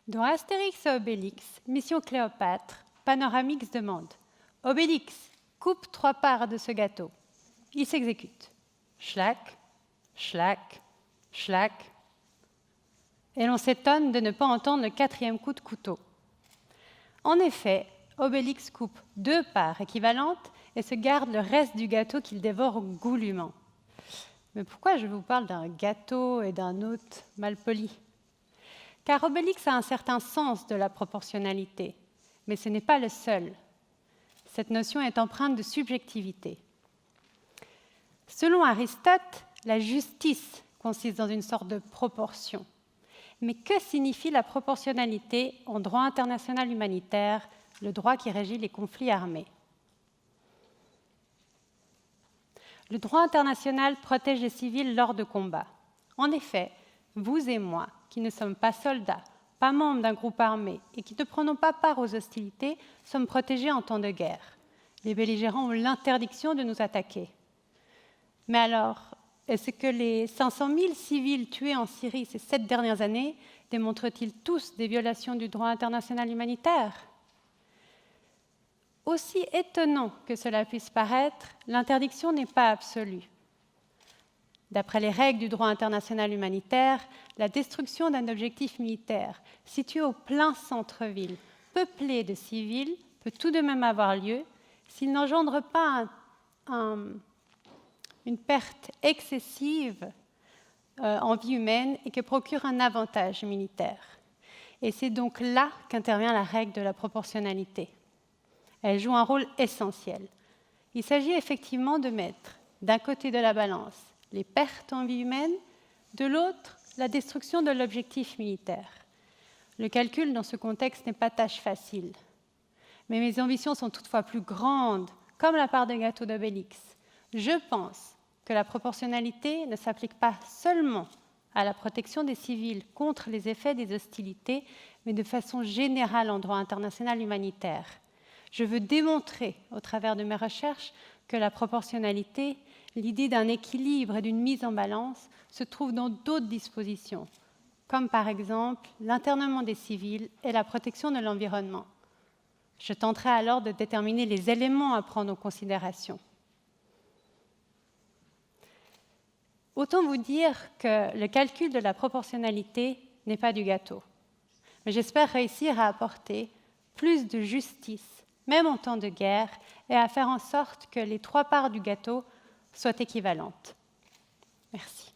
Dans Astérix et Obélix, Mission Cléopâtre, Panoramix demande « Obélix, coupe 3 parts de ce gâteau ». Il s'exécute. Schlac, schlac, schlac. Et l'on s'étonne de ne pas entendre le 4e coup de couteau. En effet, Obélix coupe 2 parts équivalentes et se garde le reste du gâteau qu'il dévore goulûment. Mais pourquoi je vous parle d'un gâteau et d'un hôte malpoli ? Car Obélix a un certain sens de la proportionnalité, mais ce n'est pas le seul. Cette notion est empreinte de subjectivité. Selon Aristote, la justice consiste dans une sorte de proportion. Mais que signifie la proportionnalité en droit international humanitaire, le droit qui régit les conflits armés ? Le droit international protège les civils lors de combats. En effet, vous et moi, qui ne sommes pas soldats, pas membres d'un groupe armé et qui ne prenons pas part aux hostilités, sommes protégés en temps de guerre. Les belligérants ont l'interdiction de nous attaquer. Mais alors, est-ce que les 500 000 civils tués en Syrie ces 7 dernières années démontrent-ils tous des violations du droit international humanitaire ? Aussi étonnant que cela puisse paraître, l'interdiction n'est pas absolue. D'après les règles du droit international humanitaire, la destruction d'un objectif militaire situé au plein centre-ville, peuplé de civils, peut tout de même avoir lieu s'il n'engendre pas une perte excessive en vie humaine et que procure un avantage militaire. Et c'est donc là qu'intervient la règle de la proportionnalité. Elle joue un rôle essentiel. Il s'agit effectivement de mettre d'un côté de la balance les pertes en vie humaine, de l'autre, la destruction de l'objectif militaire. Le calcul dans ce contexte n'est pas tâche facile. Mais mes ambitions sont toutefois plus grandes, comme la part de gâteau d'Obélix. Je pense que la proportionnalité ne s'applique pas seulement à la protection des civils contre les effets des hostilités, mais de façon générale en droit international humanitaire. Je veux démontrer, au travers de mes recherches, que la proportionnalité, l'idée d'un équilibre et d'une mise en balance, se trouve dans d'autres dispositions, comme par exemple l'internement des civils et la protection de l'environnement. Je tenterai alors de déterminer les éléments à prendre en considération. Autant vous dire que le calcul de la proportionnalité n'est pas du gâteau. Mais j'espère réussir à apporter plus de justice, même en temps de guerre, et à faire en sorte que les 3 parts du gâteau soient équivalentes. Merci.